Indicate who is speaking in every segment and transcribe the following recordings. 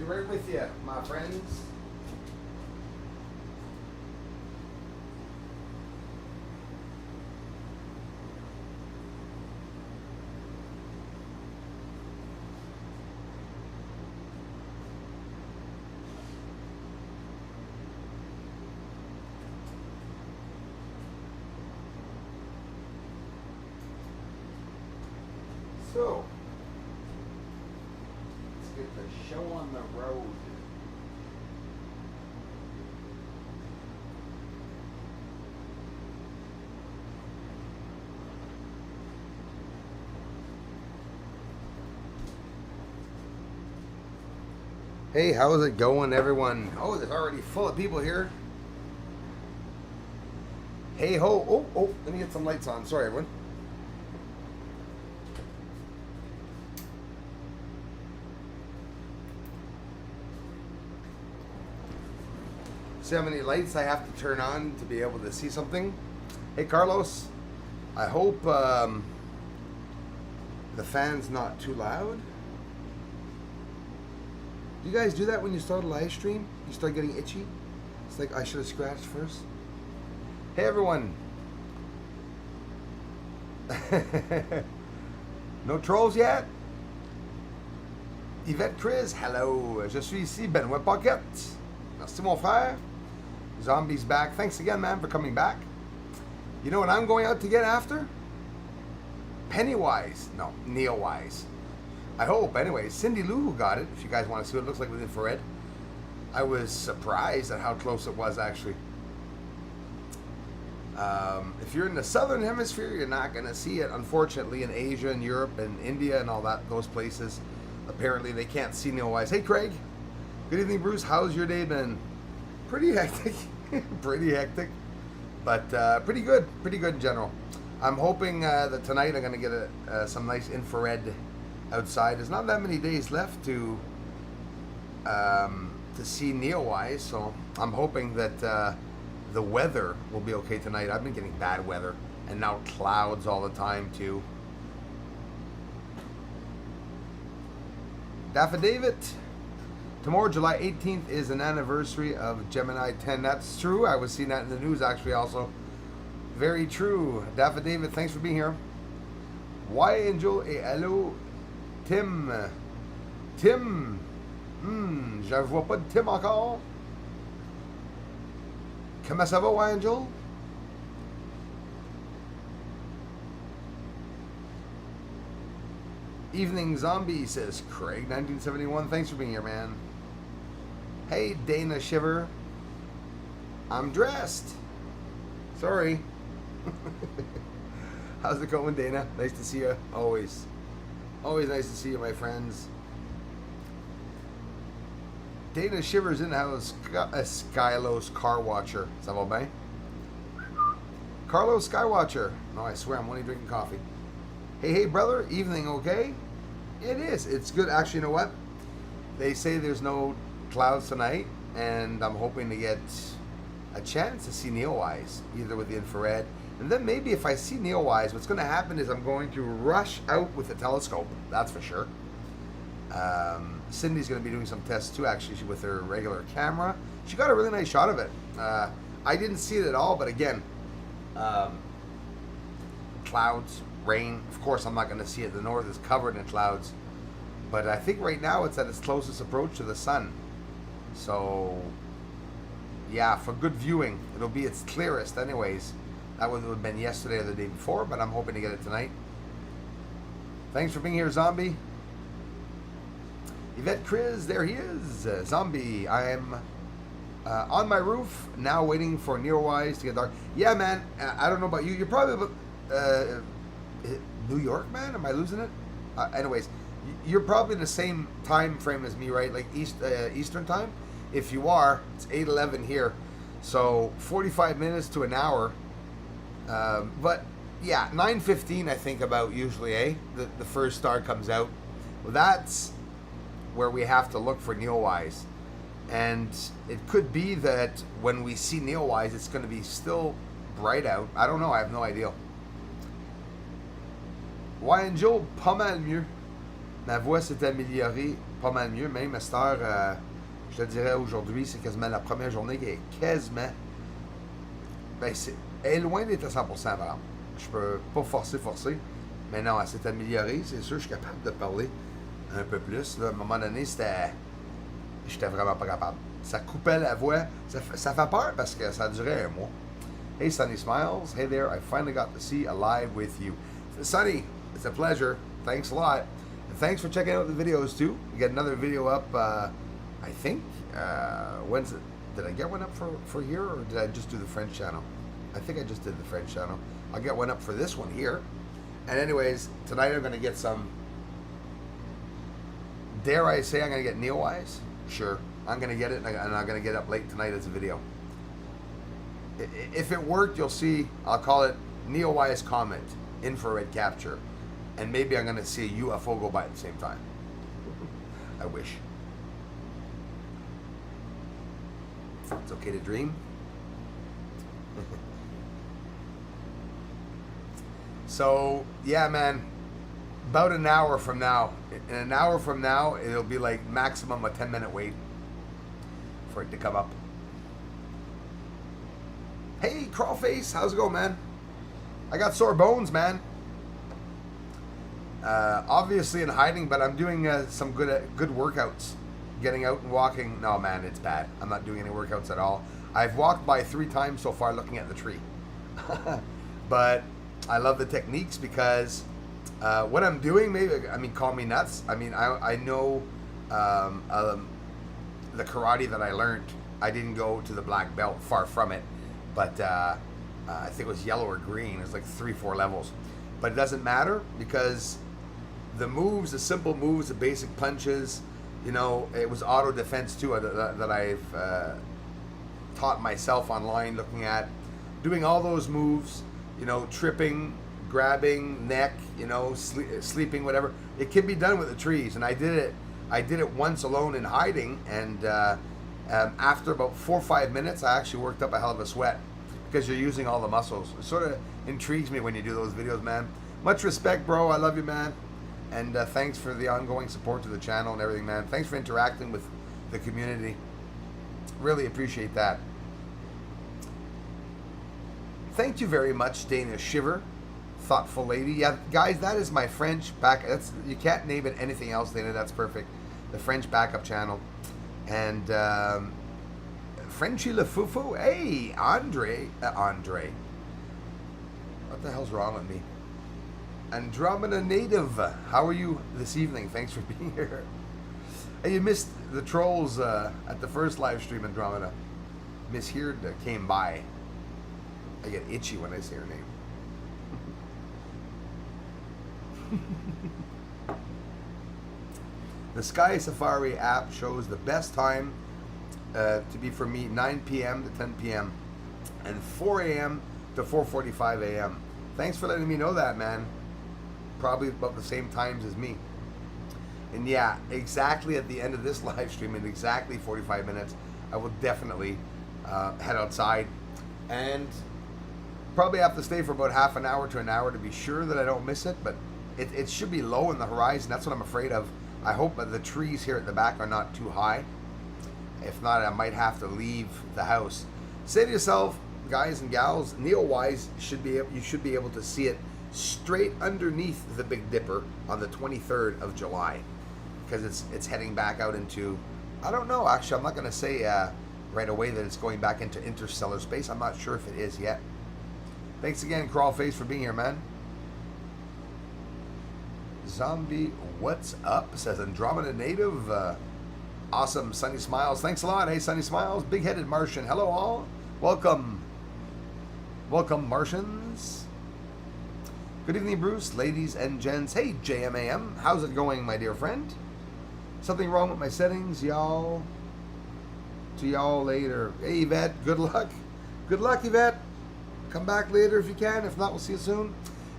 Speaker 1: Be right with you, my friends. So, let's get the show on the road. Hey, how's it going, everyone? Oh, there's already full of people here. Hey ho. Oh, let me get some lights on. Sorry, everyone. See how many lights I have to turn on to be able to see something? Hey, Carlos. I hope the fan's not too loud. Do you guys do that when you start a live stream? You start getting itchy? It's like I should have scratched first. Hey, everyone. No trolls yet? Yvette Chris, hello. Je suis ici, Benoît Pocket. Merci, mon frère. Zombie's back. Thanks again, man, for coming back. You know what I'm going out to get after? Pennywise. No, neowise. I hope. Anyway, Cindy Lou got it, if you guys want to see what it looks like with infrared. I was surprised at how close it was, actually. If you're in the southern hemisphere, you're not going to see it. Unfortunately, in Asia and Europe and India and all that, those places, apparently they can't see neowise. Hey, Craig. Good evening, Bruce. How's your day been? Pretty hectic. Pretty hectic. But pretty good. Pretty good in general. I'm hoping that tonight I'm going to get some nice infrared outside. There's not that many days left to see neowise, so I'm hoping that the weather will be okay tonight. I've been getting bad weather, and now clouds all the time too. Daffodavit. Tomorrow, July 18th, is an anniversary of Gemini 10. That's true. I was seeing that in the news actually also. Very true. Daffodavit, thanks for being here. Why Angel et hello Tim. Tim. Je vois pas de Tim encore. Comment ça va, Angel? Evening Zombie, says Craig, 1971. Thanks for being here, man. Hey, Dana Shiver. I'm dressed. Sorry. How's it going, Dana? Nice to see you. Always. Always nice to see you, my friends. Dana Shivers in the house. Skylos Car Watcher. Ça va bien? Carlos Skywatcher. No, I swear I'm only drinking coffee. Hey, brother. Evening, okay? It is. It's good. Actually, you know what? They say there's no clouds tonight, and I'm hoping to get a chance to see neowise, either with the infrared. And then maybe if I see neowise, what's going to happen is I'm going to rush out with the telescope. That's for sure. Cindy's going to be doing some tests too, actually, with her regular camera. She got a really nice shot of it. I didn't see it at all, but again, clouds, rain. Of course, I'm not going to see it. The north is covered in clouds. But I think right now it's at its closest approach to the sun. So, yeah, for good viewing, it'll be its clearest anyways. That would have been yesterday or the day before, but I'm hoping to get it tonight. Thanks for being here, Zombie. Yvette Chris, there he is. Zombie, I'm on my roof now waiting for neowise to get dark. Yeah, man, I don't know about you. You're probably New York, man? Am I losing it? Anyways, you're probably in the same time frame as me, right? Like Eastern time? If you are, it's 8:11 here. So 45 minutes to an hour. But yeah, 9:15 I think about usually, eh? The first star comes out. Well, that's where we have to look for neowise. And it could be that when we see neowise, it's going to be still bright out. I don't know. I have no idea. Why, Joe, pas mal mieux. Ma voix s'est améliorée pas mal mieux. Même à cette heure, je te dirais aujourd'hui, c'est quasiment la première journée qui est quasiment. Ben, elle est loin d'être à 100%, par exemple. Je peux pas forcer. Mais non, elle s'est améliorée. C'est sûr, je suis capable de parler un peu plus. Là, à un moment donné, j'étais vraiment pas capable. Ça coupait la voix. Ça fait peur parce que ça durait un mois. Hey, Sunny Smiles. Hey there. I finally got to see a live with you. Sunny, it's a pleasure. Thanks a lot. And thanks for checking out the videos, too. We got another video up, I think. When's it? Did I get one up for here, or did I just do the French channel? I think I just did the French channel. I'll get one up for this one here. And anyways, tonight I'm going to get some, dare I say I'm going to get neowise? Sure. I'm going to get it, and I'm going to get up late tonight as a video. If it worked, you'll see, I'll call it neowise comet, infrared capture. And maybe I'm going to see a UFO go by at the same time. I wish. It's okay to dream. So, yeah, man, about an hour from now, in an hour from now, it'll be like maximum a 10-minute wait for it to come up. Hey, Crawlface, how's it going, man? I got sore bones, man. Obviously in hiding, but I'm doing some good workouts. Getting out and walking. No, man, it's bad. I'm not doing any workouts at all. I've walked by 3 times so far looking at the tree. But I love the techniques because what I'm doing, call me nuts. I know the karate that I learned. I didn't go to the black belt, far from it. But I think it was yellow or green. It was like 3-4 levels. But it doesn't matter because the moves, the simple moves, the basic punches, you know, it was auto defense too that I've taught myself online, looking at doing all those moves, you know, tripping, grabbing, neck, you know, sleeping, whatever. It can be done with the trees, and I did it once alone in hiding, and after about 4 or 5 minutes, I actually worked up a hell of a sweat because you're using all the muscles. It sort of intrigues me when you do those videos, man. Much respect, bro. I love you, man. And thanks for the ongoing support to the channel and everything, man. Thanks for interacting with the community. Really appreciate that. Thank you very much, Dana Shiver. Thoughtful lady. Yeah, guys, that is my French back. You can't name it anything else, Dana. That's perfect. The French backup channel. And Frenchie LaFufu. Hey, Andre. What the hell's wrong with me? Andromeda Native, how are you this evening? Thanks for being here. Hey, you missed the trolls at the first live stream, Andromeda. Miss Heard came by. I get itchy when I say her name. The Sky Safari app shows the best time to be for me 9 p.m. to 10 p.m. and 4 a.m. to 4:45 a.m. Thanks for letting me know that, man. Probably about the same times as me. And yeah, exactly at the end of this live stream, in exactly 45 minutes, I will definitely head outside and probably have to stay for about half an hour to an hour to be sure that I don't miss it. But it should be low in the horizon. That's what I'm afraid of. I hope that the trees here at the back are not too high. If not, I might have to leave the house. Say to yourself, guys and gals, neowise you should be able to see it straight underneath the Big Dipper on the 23rd of July, because it's heading back out into, I don't know, actually I'm not going to say right away that it's going back into interstellar space. I'm not sure if it is yet. Thanks again, Crawlface, for being here, man. Zombie, what's up? Says Andromeda Native. Awesome, Sunny Smiles. Thanks a lot. Hey, Sunny Smiles. Big-headed Martian. Hello, all. Welcome. Welcome, Martians. Good evening, Bruce, ladies and gents. Hey, JMAM. How's it going, my dear friend? Something wrong with my settings, y'all? To y'all later. Hey, Yvette. Good luck. Good luck, Yvette. Come back later if you can. If not, we'll see you soon.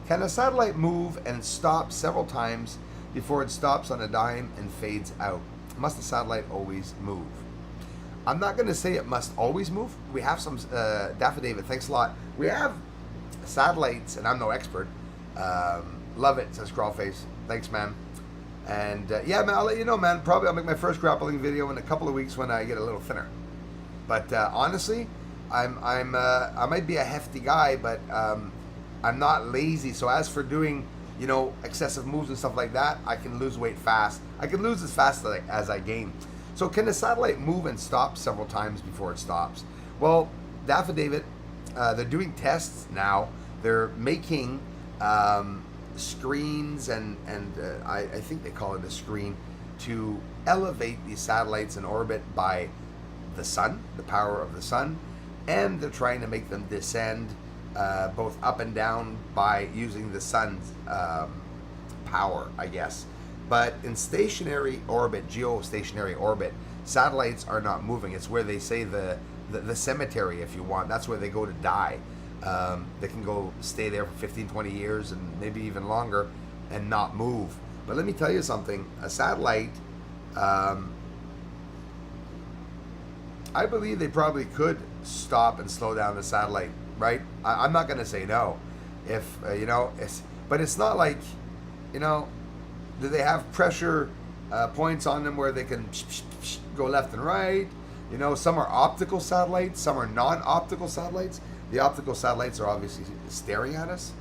Speaker 1: Can a satellite move and stop several times before it stops on a dime and fades out? Must the satellite always move? I'm not going to say it must always move. We have some, Daffy David, thanks a lot. We have satellites, and I'm no expert. Love it, says Crawlface. Thanks, man. And yeah, man, I'll let you know, man. Probably I'll make my first grappling video in a couple of weeks when I get a little thinner. But honestly, I might be a hefty guy, but I'm not lazy. So as for doing, excessive moves and stuff like that, I can lose weight fast. I can lose as fast as I gain. So can the satellite move and stop several times before it stops? Well, Daffodavit, they're doing tests now. They're making screens and I think they call it a screen to elevate these satellites in orbit by the sun, the power of the sun, and they're trying to make them descend both up and down by using the sun's power, I guess. But in stationary orbit, geostationary orbit, satellites are not moving. It's where they say the cemetery, if you want. That's where they go to die. They can go stay there for 15, 20 years and maybe even longer and not move. But let me tell you something. A satellite, I believe they probably could stop and slow down the satellite, right? I'm not going to say no. If, but it's not like, do they have pressure points on them where they can go left and right? Some are optical satellites, some are non-optical satellites. The optical satellites are obviously staring at us.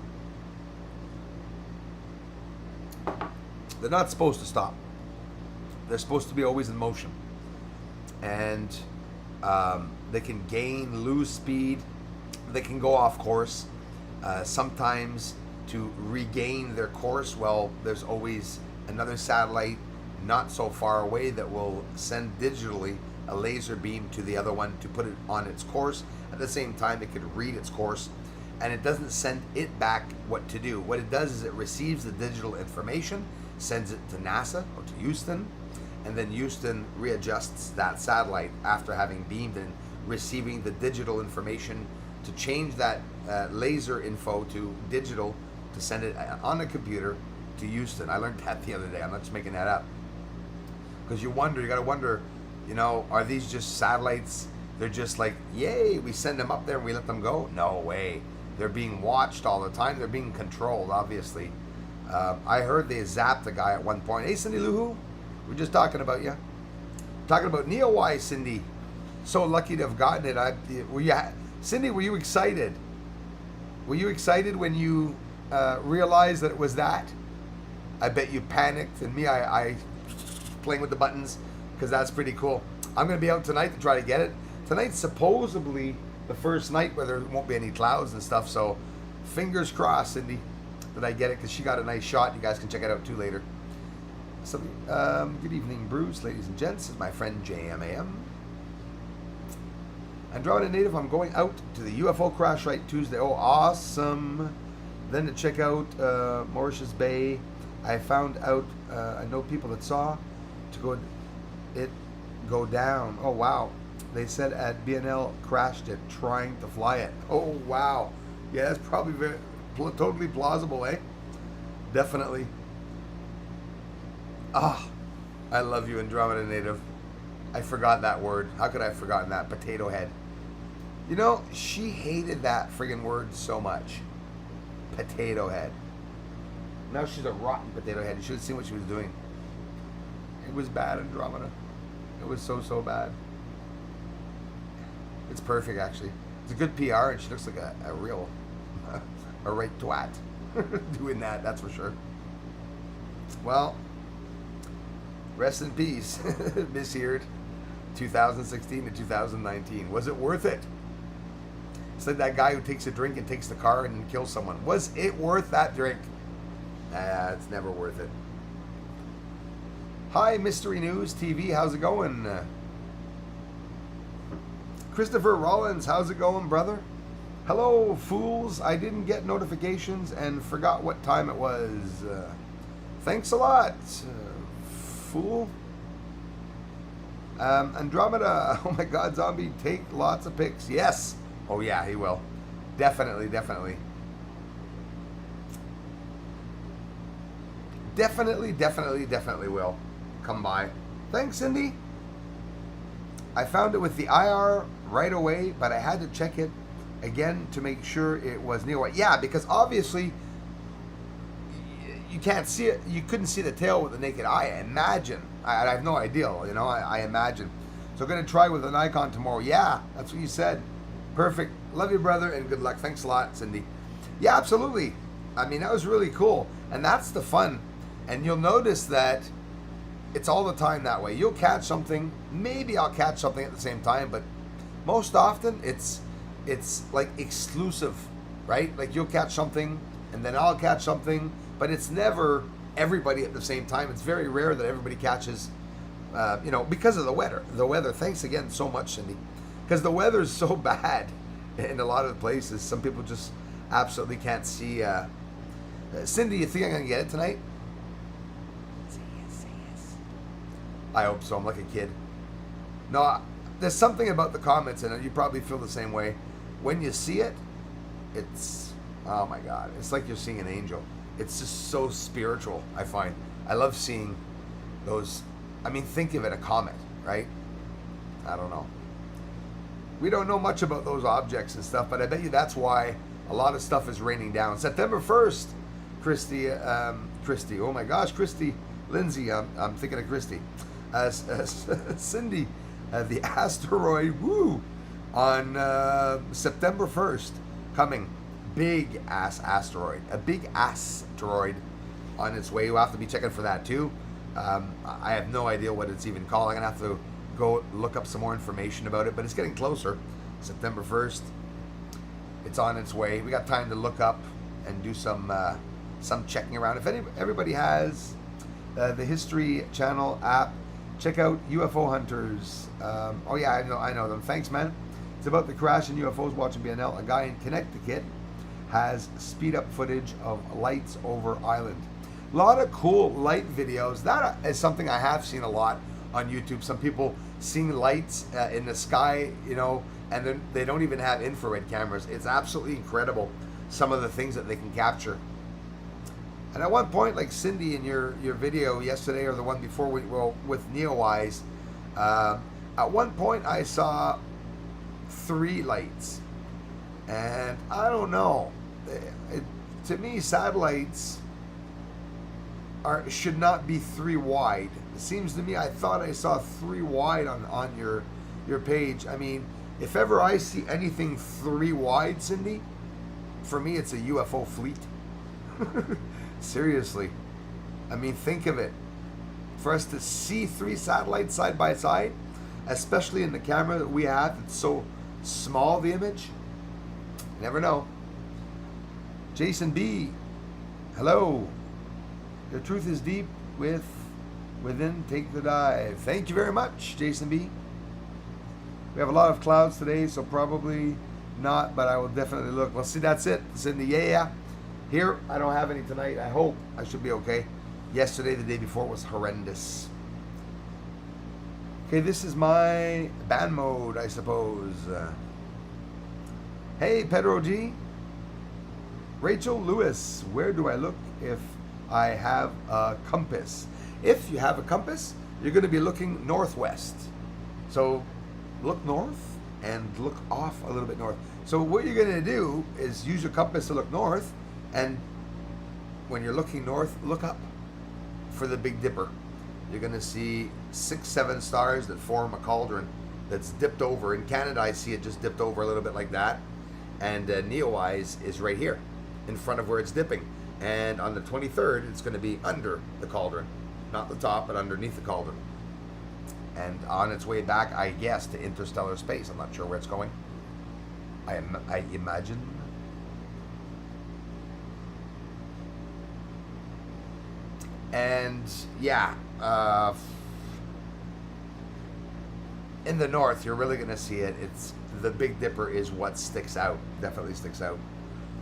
Speaker 1: They're not supposed to stop. They're supposed to be always in motion. And they can gain, lose speed. They can go off course. Sometimes to regain their course, well, there's always another satellite not so far away that will send digitally a laser beam to the other one to put it on its course. At the same time, it could read its course, and it doesn't send it back what to do. What it does is it receives the digital information, sends it to NASA or to Houston, and then Houston readjusts that satellite after having beamed and receiving the digital information to change that laser info to digital to send it on a computer to Houston. I learned that the other day. I'm not just making that up. Because you got to wonder, are these just satellites? They're just like, yay, we send them up there and we let them go? No way. They're being watched all the time. They're being controlled, obviously. I heard they zapped a guy at one point. Hey, Cindy Lou Who? We're just talking about you. Talking about neowise, Cindy. So lucky to have gotten it. Cindy, were you excited? Were you excited when you realized that it was that? I bet you panicked, and me, I playing with the buttons, because that's pretty cool. I'm going to be out tonight to try to get it. Tonight's supposedly the first night where there won't be any clouds and stuff, so fingers crossed, Cindy, that I get it, because she got a nice shot. You guys can check it out too later. So, good evening, Bruce, ladies and gents. This is my friend JMAM. Andromeda Native, I'm going out to the UFO crash site Tuesday. Oh, awesome. Then to check out Mauritius Bay. I found out, I know people that saw it go down. Oh, wow. They said at BNL crashed it trying to fly it. Oh, wow. Yeah, that's probably totally plausible, eh? Definitely. Ah, I love you, Andromeda Native. I forgot that word. How could I have forgotten that? Potato head. She hated that friggin' word so much. Potato head. Now she's a rotten potato head. You should have seen what she was doing. It was bad, Andromeda. It was so bad. It's perfect, actually. It's a good PR, and she looks like a real, a right twat doing that, that's for sure. Well, rest in peace, Miss Heard, 2016 to 2019. Was it worth it? It's like that guy who takes a drink and takes the car and kills someone. Was it worth that drink? It's never worth it. Hi, Mystery News TV. How's it going? Christopher Rollins. How's it going, brother? Hello, fools. I didn't get notifications and forgot what time it was. Thanks a lot, fool. Andromeda. Oh, my God, Zombie. Take lots of pics. Yes. Oh, yeah, he will. Definitely. Definitely, will come by. Thanks, Cindy. I found it with the IR right away, but I had to check it again to make sure it was neowise. Yeah, because obviously, you can't see it. You couldn't see the tail with the naked eye. I imagine. I have no idea. You know, I imagine. So going to try with an icon tomorrow. Yeah, that's what you said. Perfect. Love you, brother, and good luck. Thanks a lot, Cindy. Yeah, absolutely. I mean, that was really cool. And that's the fun. And you'll notice that it's all the time that way. You'll catch something. Maybe I'll catch something at the same time, but most often it's like exclusive, right? Like you'll catch something and then I'll catch something, but it's never everybody at the same time. It's very rare that everybody catches, you know, because of the weather. The weather. Thanks again so much, Cindy. Because the weather is so bad in a lot of places. Some people just absolutely can't see. Cindy, you think I'm going to get it tonight? Say yes, say yes. I hope so. I'm like a kid. No, there's something about the comments, and you probably feel the same way. When you see it, it's, oh my God. It's like you're seeing an angel. It's just so spiritual, I find. I love seeing those. I mean, think of it, a comet, right? I don't know. We don't know much about those objects and stuff, but I bet you that's why a lot of stuff is raining down. September 1st, Christy, oh my gosh, Christy, Lindsay, I'm thinking of Christy. Cindy, the asteroid, on September 1st, coming. Big ass asteroid. A big asteroid on its way. You'll have to be checking for that too. I have no idea what it's even called. I'm going to have to go look up some more information about it, but it's getting closer. September 1st. It's on its way. We got time to look up and do some checking around. If everybody has the History Channel app, check out UFO Hunters. Oh yeah, I know them. Thanks, man. It's about the crash in UFOs watching BNL. A guy in Connecticut has speed up footage of lights over island. A lot of cool light videos. That is something I have seen a lot on YouTube. Some people seeing lights in the sky, you know, and then they don't even have infrared cameras. It's absolutely incredible, some of the things that they can capture. And at one point, like Cindy in your video yesterday or the one before, with neowise, at one point I saw 3 lights, and I don't know. To me, satellites should not be 3 wide. It seems to me, I thought I saw 3 wide on your page. I mean, if ever I see anything 3 wide, Cindy, for me it's a UFO fleet. Seriously. I mean, think of it. For us to see 3 satellites side by side, especially in the camera that we have, it's so small, the image. Never know. Jason B, hello. The truth is deep within, take the dive. Thank you very much, Jason B. We have a lot of clouds today, so probably not, but I will definitely look. Well, see, that's it. Cindy, yeah. Here, I don't have any tonight. I hope I should be okay. Yesterday, the day before, was horrendous. Okay, this is my band mode, I suppose. Hey, Pedro G. Rachel Lewis, where do I look if I have a compass? If you have a compass, you're going to be looking northwest. So look north and look off a little bit north. So what you're going to do is use your compass to look north, and when you're looking north, look up for the Big Dipper. You're going to see 6, 7 stars that form a cauldron that's dipped over. In Canada, I see it just dipped over a little bit like that. And neowise is right here in front of where it's dipping. And on the 23rd, it's going to be under the cauldron. Not the top, but underneath the cauldron. And on its way back, I guess, to interstellar space. I'm not sure where it's going. I imagine. And yeah, in the north, you're really going to see it. It's the Big Dipper is what sticks out. Definitely sticks out.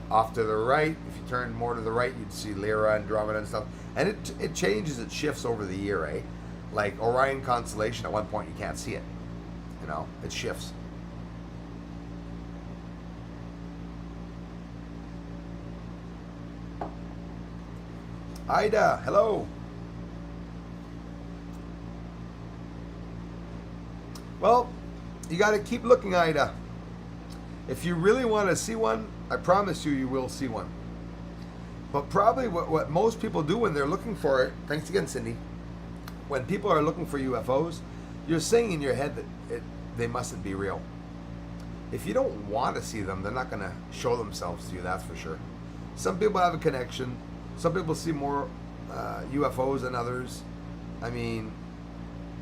Speaker 1: Off to the right, if you turn more to the right, you'd see Lyra, Andromeda, and stuff. And it changes, it shifts over the year, eh? Like Orion constellation, at one point you can't see it. You know, it shifts. Ida, hello. Well, you got to keep looking, Ida. If you really want to see one, I promise you, you will see one. But probably what most people do when they're looking for it, thanks again, Cindy, when people are looking for UFOs, you're saying in your head that they mustn't be real. If you don't want to see them, they're not going to show themselves to you, that's for sure. Some people have a connection. Some people see more UFOs than others. I mean,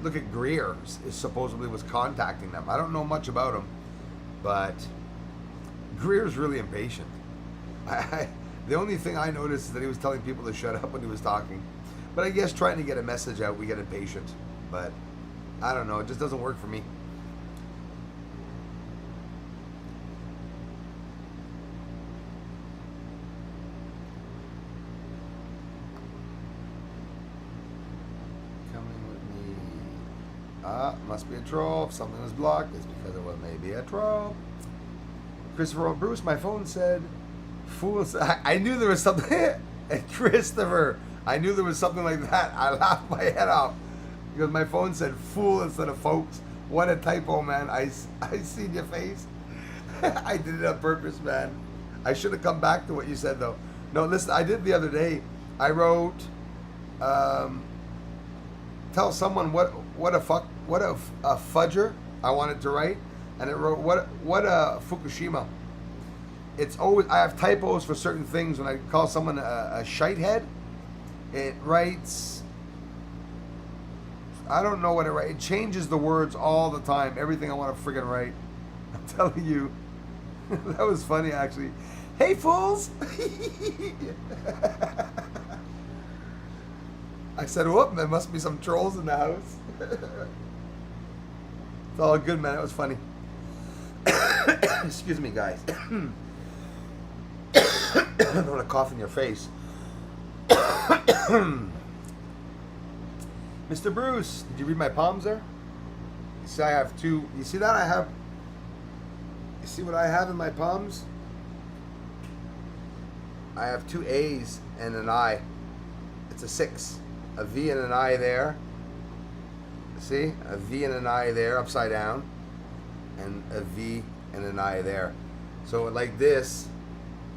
Speaker 1: look at Greer, is supposedly was contacting them. I don't know much about him, but Greer's really impatient. The only thing I noticed is that he was telling people to shut up when he was talking. But I guess trying to get a message out, we get impatient. But I don't know, it just doesn't work for me. Coming with me. Must be a troll. If something is blocked, it's because it was maybe a troll. Christopher Bruce, my phone said, fools. I knew there was something. Christopher, I knew there was something like that. I laughed my head off because my phone said fool instead of folks. What a typo, man. I seen your face. I did it on purpose, man. I should have come back to what you said, though. No, listen, I did the other day. I wrote, tell someone what a fudger I wanted to write. And it wrote, what a Fukushima. It's always, I have typos for certain things. When I call someone a shite head, it writes, I don't know what it writes. It changes the words all the time. Everything I want to friggin' write. I'm telling you. That was funny, actually. Hey, fools! I said, whoop, there must be some trolls in the house. It's all good, man. It was funny. Excuse me, guys. I don't want to cough in your face. Mr. Bruce, did you read my palms there? You see, I have two. You see that? You see what I have in my palms? I have two A's and an I. It's a 6. A V and an I there. See? A V and an I there, upside down. And a V and an I there. So like this,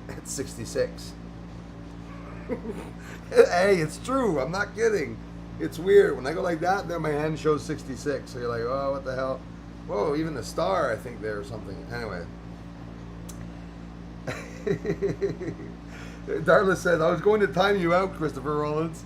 Speaker 1: it's 66. Hey, it's true. I'm not kidding. It's weird. When I go like that, then my hand shows 66. So you're like, oh, what the hell? Whoa, even the star, I think there or something. Anyway. Darla says, I was going to time you out, Christopher Rollins.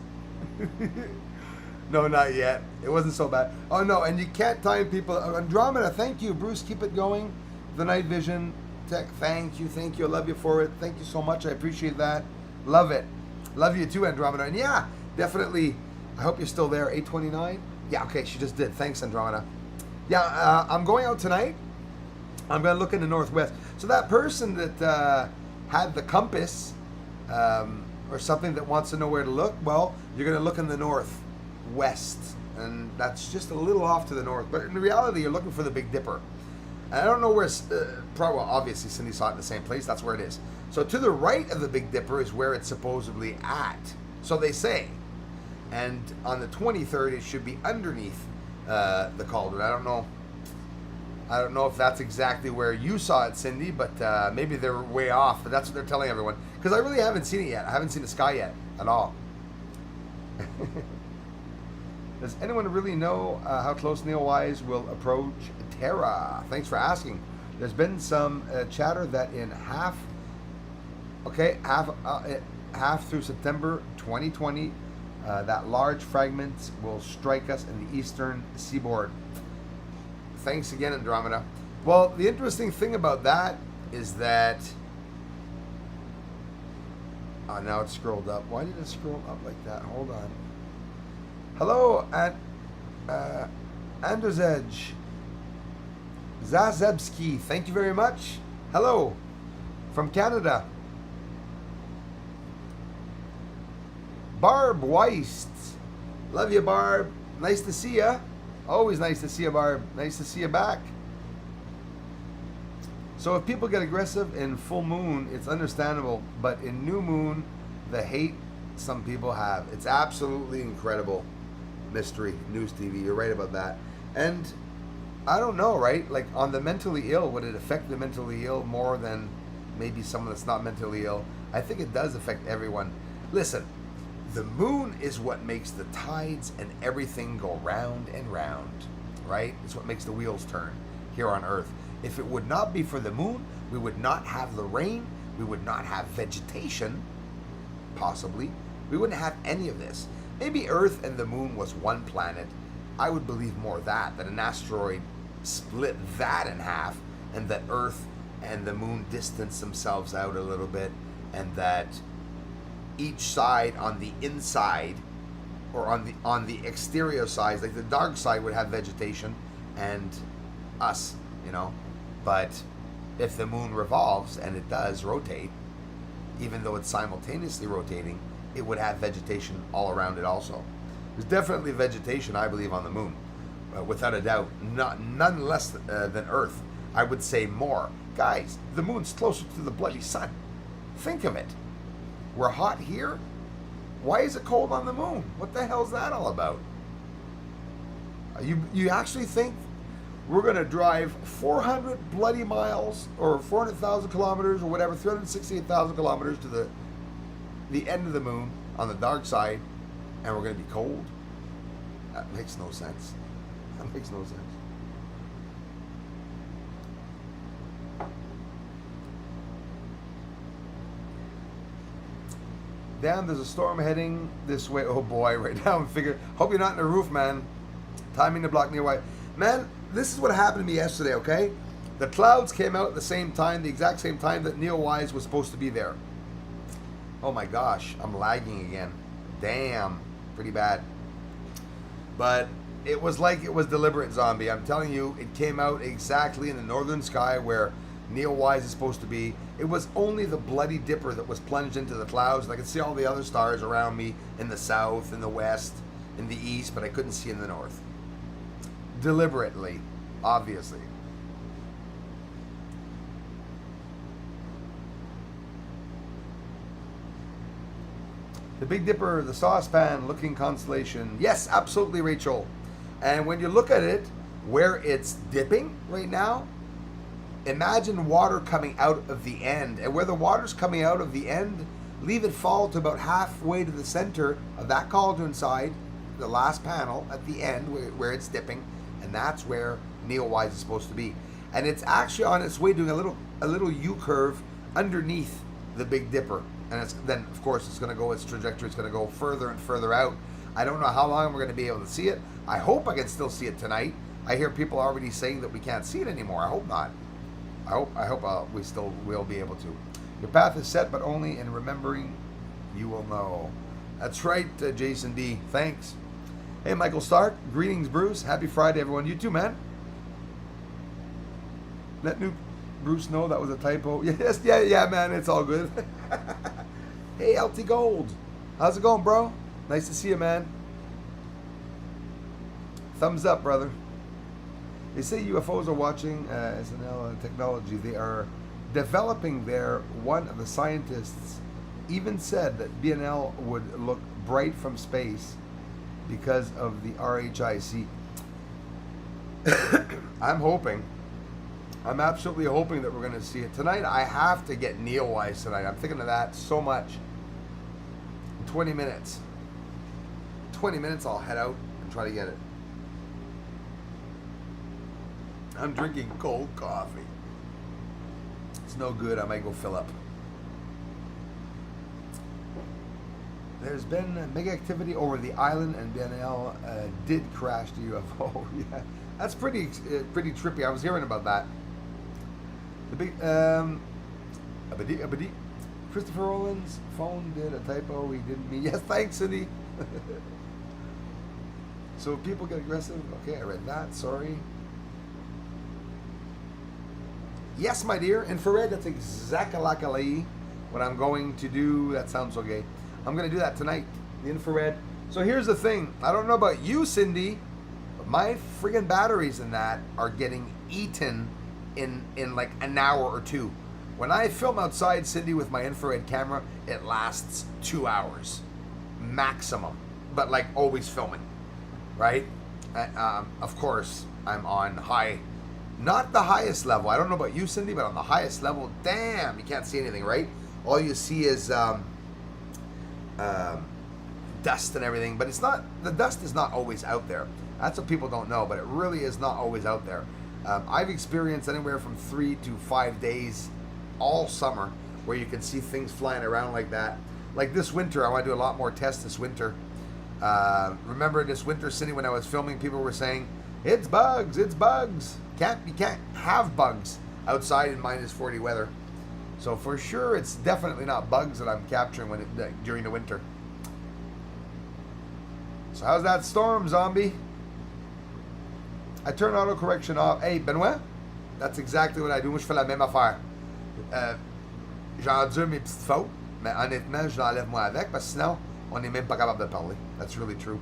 Speaker 1: No, not yet. It wasn't so bad. Oh, no, and you can't time people. Andromeda, thank you. Bruce, keep it going. The night vision tech, thank you. I love you for it. Thank you so much. I appreciate that. Love it. Love you too, Andromeda. And yeah, definitely, I hope you're still there. 8:29? Yeah, okay, she just did. Thanks, Andromeda. Yeah, I'm going out tonight. I'm going to look in the northwest. So that person that had the compass or something that wants to know where to look, well, you're going to look in the northwest. And that's just a little off to the north. But in reality, you're looking for the Big Dipper. And I don't know where, probably, well, obviously, Cindy saw it in the same place. That's where it is. So to the right of the Big Dipper is where it's supposedly at. So they say. And on the 23rd, it should be underneath the cauldron. I don't know if that's exactly where you saw it, Cindy, but maybe they're way off. But that's what they're telling everyone. Because I really haven't seen it yet. I haven't seen the sky yet at all. Does anyone really know how close neowise will approach Terra? Thanks for asking. There's been some chatter that in half through September 2020, that large fragments will strike us in the eastern seaboard. Thanks again, Andromeda. Well, the interesting thing about that is that... Oh, now it's scrolled up. Why did it scroll up like that? Hold on. Hello, Andrzej Zazebski. Thank you very much. Hello, from Canada. Barb Weist. Love you, Barb. Nice to see ya. Always nice to see you, Barb. Nice to see you back. So if people get aggressive in full moon, it's understandable. But in new moon, the hate some people have. It's absolutely incredible. Mystery News TV. You're right about that. And I don't know, right? Like on the mentally ill, would it affect the mentally ill more than maybe someone that's not mentally ill? I think it does affect everyone. Listen, the moon is what makes the tides and everything go round and round, right? It's what makes the wheels turn here on Earth. If it would not be for the moon, we would not have the rain, we would not have vegetation, possibly. We wouldn't have any of this. Maybe Earth and the moon was one planet. I would believe more that an asteroid split that in half, and that Earth and the moon distance themselves out a little bit, and that each side on the inside or on the exterior side, like the dark side would have vegetation and us, you know. But if the moon revolves, and it does rotate, even though it's simultaneously rotating, it would have vegetation all around it also. There's definitely vegetation, I believe, on the moon, without a doubt. None less than Earth. I would say more. Guys, the moon's closer to the bloody sun. Think of it. We're hot here. Why is it cold on the moon? What the hell's that all about? You actually think we're going to drive 400 bloody miles or 400,000 kilometers or whatever, 368,000 kilometers to the end of the moon on the dark side, and we're going to be cold? That makes no sense. That makes no sense. Damn, there's a storm heading this way. Oh boy, right now I'm figuring. Hope you're not in the roof, man. Timing to block neowise. Man, this is what happened to me yesterday, okay? The clouds came out at the same time, the exact same time that neowise was supposed to be there. Oh my gosh, I'm lagging again. Damn, pretty bad. But it was like it was deliberate, zombie. I'm telling you, it came out exactly in the northern sky where neowise is supposed to be. It was only the Bloody Dipper that was plunged into the clouds, and I could see all the other stars around me in the south, in the west, in the east, but I couldn't see in the north. Deliberately, obviously. The Big Dipper, the saucepan looking constellation. Yes, absolutely, Rachel. And when you look at it, where it's dipping right now, imagine water coming out of the end. And where the water's coming out of the end, leave it fall to about halfway to the center of that cauldron side, the last panel at the end where it's dipping, and that's where neowise is supposed to be. And it's actually on its way doing a little U-curve underneath the Big Dipper. And then, of course, it's going to go, its trajectory is going to go further and further out. I don't know how long we're going to be able to see it. I hope I can still see it tonight. I hear people already saying that we can't see it anymore. I hope not. I hope we still will be able to. Your path is set, but only in remembering you will know. That's right, Jason D. Thanks. Hey, Michael Stark. Greetings, Bruce. Happy Friday, everyone. You too, man. Let Bruce know that was a typo. Yes, yeah, man. It's all good. Hey, LT Gold. How's it going, bro? Nice to see you, man. Thumbs up, brother. They say UFOs are watching SNL technology. They are developing there. One of the scientists even said that BNL would look bright from space because of the RHIC. I'm hoping. I'm absolutely hoping that we're going to see it. Tonight, I have to get neowise tonight. I'm thinking of that so much. In 20 minutes. 20 minutes, I'll head out and try to get it. I'm drinking cold coffee. It's no good. I might go fill up. There's been mega activity over the island, and BNL did crash the UFO. Yeah, that's pretty trippy. I was hearing about that. The big Abadi. Christopher Rowland's phone did a typo. He didn't mean. Yes, thanks, Cindy. So if people get aggressive. Okay, I read that. Sorry. Yes, my dear. Infrared. That's exactly what I'm going to do. That sounds so gay. I'm going to do that tonight. The infrared. So here's the thing. I don't know about you, Cindy, but my friggin' batteries in that are getting eaten in like an hour or two. When I film outside, Cindy, with my infrared camera, it lasts 2 hours maximum, but like always filming, right? Of course, I'm on high, not the highest level. I don't know about you, Cindy, but on the highest level, damn, you can't see anything, right? all you see is dust and everything. But it's not, the dust is not always out there. That's what people don't know, but it really is not always out there. I've experienced anywhere from 3 to 5 days all summer where you can see things flying around like that. Like this winter, I want to do a lot more tests this winter. Remember this winter city when I was filming, people were saying, it's bugs, it's bugs. You can't have bugs outside in -40 weather. So for sure, it's definitely not bugs that I'm capturing during the winter. So how's that storm, zombie? I turn auto correction off. Hey, Benoit, that's exactly what I do. Moi, je fais la même affaire. J'endure mes petites fautes, mais honnêtement, je l'enlève moi avec, parce que sinon, on n'est même pas capable de parler. That's really true.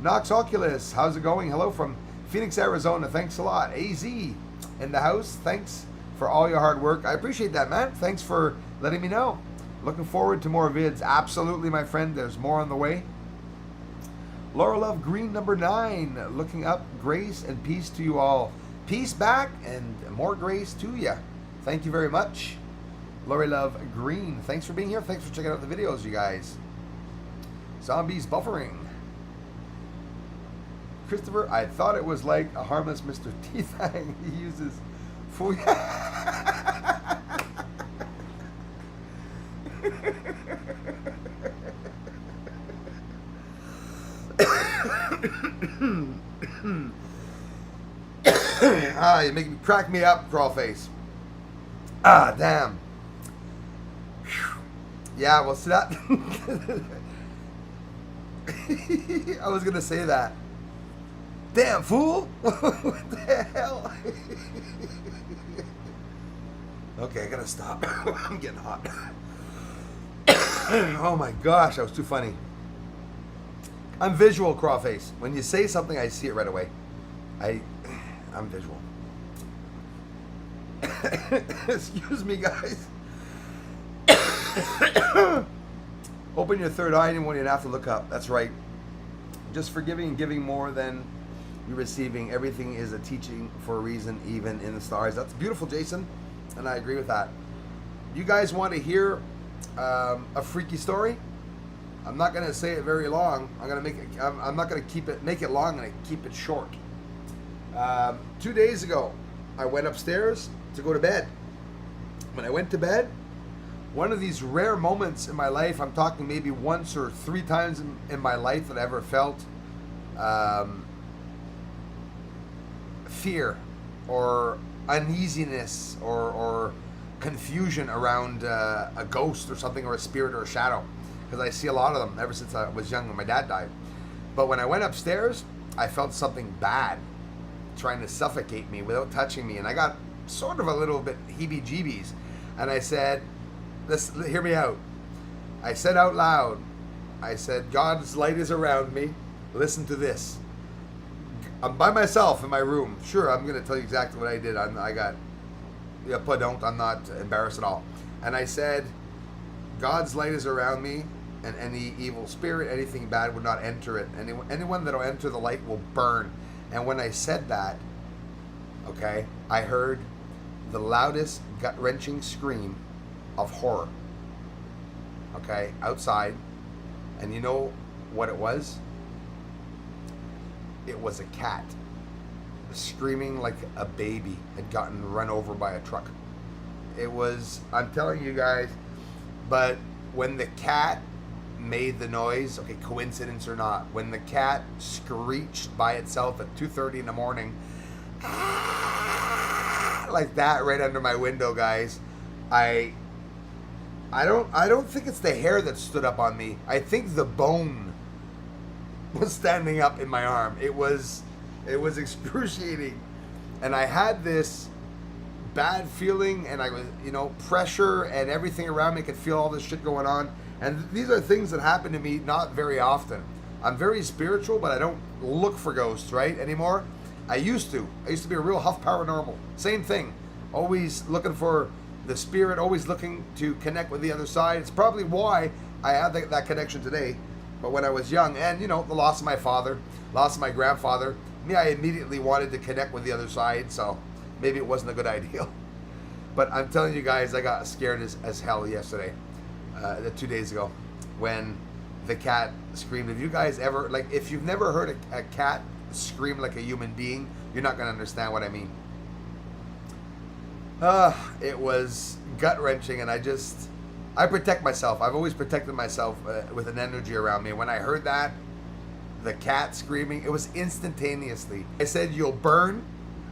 Speaker 1: Nox Oculus, how's it going? Hello from Phoenix, Arizona. Thanks a lot. AZ in the house. Thanks for all your hard work. I appreciate that, man. Thanks for letting me know. Looking forward to more vids. Absolutely, my friend. There's more on the way. Laura Love Green number 9. Looking up, grace and peace to you all. Peace back and more grace to you. Thank you very much. Lori Love Green. Thanks for being here. Thanks for checking out the videos, you guys. Zombies buffering. Christopher, I thought it was like a harmless Mr. T-Thang. He uses full... You make me crack me up, crawl face. Ah, damn. Whew. Yeah, well, see that. I was gonna say that. Damn fool! What the hell? Okay, I gotta stop. I'm getting hot. Oh my gosh, that was too funny. I'm visual, crawface. When you say something, I see it right away. I'm visual. Excuse me, guys. Open your third eye and you don't have to look up. That's right. Just forgiving and giving more than you're receiving. Everything is a teaching for a reason, even in the stars. That's beautiful, Jason, and I agree with that. You guys want to hear a freaky story? I'm not gonna say it very long. I'm not gonna make it long. I'm gonna keep it short. 2 days ago, I went upstairs to go to bed. When I went to bed, one of these rare moments in my life, I'm talking maybe once or 3 times in my life that I ever felt fear or uneasiness or confusion around a ghost or something, or a spirit or a shadow, because I see a lot of them ever since I was young when my dad died. But when I went upstairs, I felt something bad trying to suffocate me without touching me, and I got sort of a little bit heebie-jeebies, and I said, hear me out. I said out loud, I said, God's light is around me. Listen to this. I'm by myself in my room. Sure, I'm going to tell you exactly what I did. I'm not embarrassed at all. And I said, God's light is around me, and any evil spirit, anything bad would not enter it. Anyone that will enter the light will burn. And when I said that, okay, I heard the loudest gut-wrenching scream of horror, okay, outside. And you know what it was? It was a cat screaming like a baby had gotten run over by a truck. It was, I'm telling you guys, but when the cat made the noise, okay, coincidence or not, when the cat screeched by itself at 2:30 in the morning, like that right under my window, guys, I don't think it's the hair that stood up on me. I think the bone was standing up in my arm. It was excruciating, and I had this bad feeling, and I was, pressure and everything around me. I could feel all this shit going on, and these are things that happen to me not very often. I'm very spiritual, but I don't look for ghosts right anymore. I used to be a real huff paranormal. Same thing, always looking for the spirit, always looking to connect with the other side. It's probably why I have that connection today. But when I was young, and the loss of my father, loss of my grandfather, I immediately wanted to connect with the other side, so maybe it wasn't a good idea. But I'm telling you guys, I got scared as hell yesterday. 2 days ago, when the cat screamed. Have you guys ever, like, if you've never heard a cat scream like a human being, you're not going to understand what I mean. It was gut-wrenching, and I protect myself. I've always protected myself with an energy around me. When I heard that, the cat screaming, it was instantaneously. I said, "You'll burn."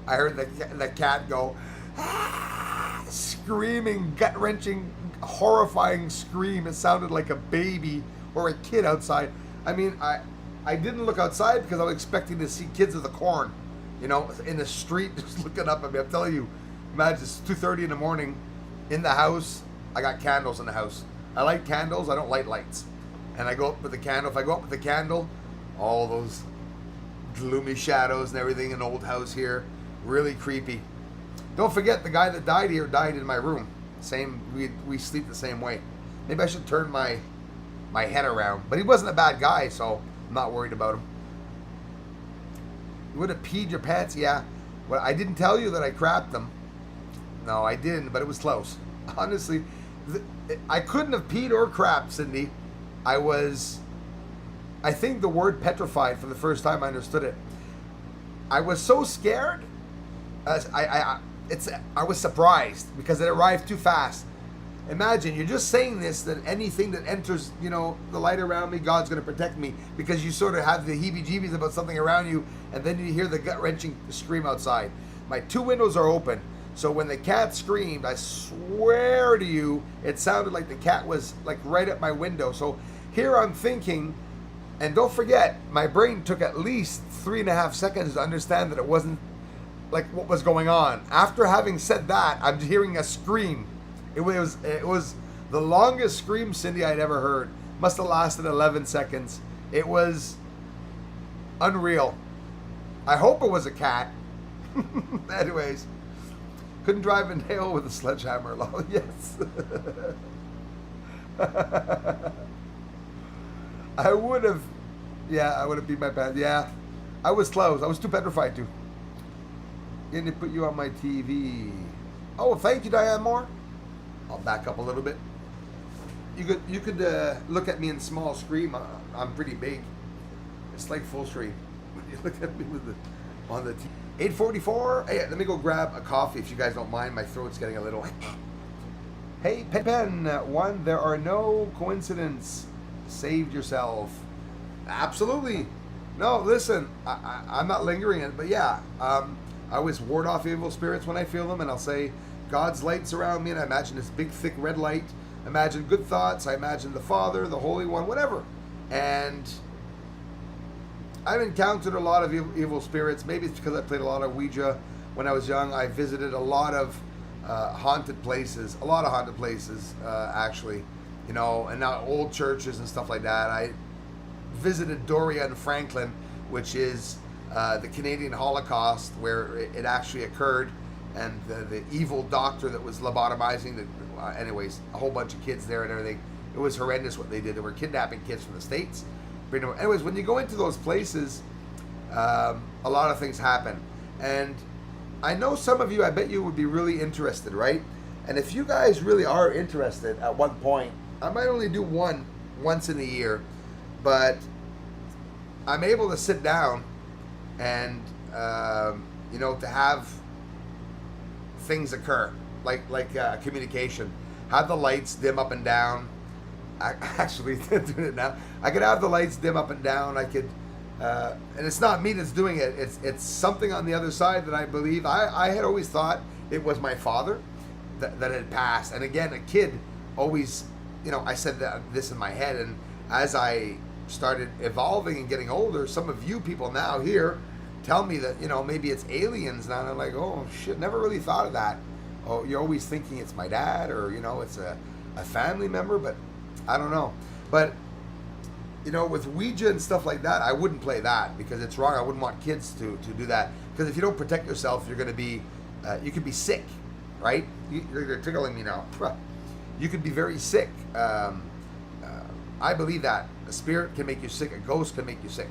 Speaker 1: I heard the cat go, ah, screaming, gut-wrenching, horrifying scream. It sounded like a baby or a kid outside. I mean, I didn't look outside because I was expecting to see kids of the corn, you know, in the street just looking up at me. I'm telling you, imagine it's 2:30 in the morning in the house. I got candles in the house. I like candles. I don't light lights. And I go up with the candle. If I go up with the candle, all those gloomy shadows and everything in an old house here, really creepy. Don't forget, the guy that died here died in my room. Same, we sleep the same way. Maybe I should turn my head around. But he wasn't a bad guy, so I'm not worried about him. You would have peed your pants? Yeah. Well, I didn't tell you that I crapped them. No, I didn't, but it was close. Honestly, I couldn't have peed or crapped, Cindy. I think the word petrified for the first time I understood it. I was so scared. I was surprised because it arrived too fast. Imagine, you're just saying this, that anything that enters, you know, the light around me, God's going to protect me, because you sort of have the heebie-jeebies about something around you, and then you hear the gut-wrenching scream outside. My 2 windows are open, so when the cat screamed, I swear to you, it sounded like the cat was like right at my window. So here I'm thinking, and don't forget, my brain took at least 3.5 seconds to understand that it wasn't like what was going on. After having said that, I'm hearing a scream. It was the longest scream, Cindy, I'd ever heard. Must have lasted 11 seconds. It was unreal. I hope it was a cat. Anyways, couldn't drive a nail with a sledgehammer. Yes. I would have beat my pants. Yeah, I was close. I was too petrified to. Going to put you on my TV. Oh, thank you, Diane Moore. I'll back up a little bit. You could look at me in small screen. I'm pretty big. It's like full screen. When you look at me on the TV. 8:44. Hey, let me go grab a coffee if you guys don't mind. My throat's getting a little. Hey, Pen. One, there are no coincidences. Saved yourself. Absolutely. No, listen. I'm not lingering it, but yeah. I always ward off evil spirits when I feel them, and I'll say, God's light's around me, and I imagine this big, thick red light. I imagine good thoughts. I imagine the Father, the Holy One, whatever. And I've encountered a lot of evil spirits. Maybe it's because I played a lot of Ouija when I was young. I visited a lot of haunted places. Actually. You know, and now old churches and stuff like that. I visited Doria and Franklin, which is the Canadian Holocaust, where it actually occurred, and the evil doctor that was lobotomizing, anyways, a whole bunch of kids there and everything. It was horrendous what they did. They were kidnapping kids from the States. Anyways, when you go into those places, a lot of things happen. And I know some of you, I bet you would be really interested, right? And if you guys really are interested at one point, I might only do one once in a year, but I'm able to sit down and, you know, to have things occur, like communication. Have the lights dim up and down. I actually doing it now. I could have the lights dim up and down. I could, and it's not me that's doing it. It's something on the other side that I believe. I had always thought it was my father that had passed. And again, a kid always, you know, I said this in my head. And as I started evolving and getting older, some of you people now here tell me that, you know, maybe it's aliens now. And I'm like, oh shit, never really thought of that. Oh, you're always thinking it's my dad, or, you know, it's a family member, but I don't know. But, you know, with Ouija and stuff like that, I wouldn't play that because it's wrong. I wouldn't want kids to do that, because if you don't protect yourself, you're going to be, you could be sick, right? You're tickling me now. You could be very sick. I believe that a spirit can make you sick, a ghost can make you sick.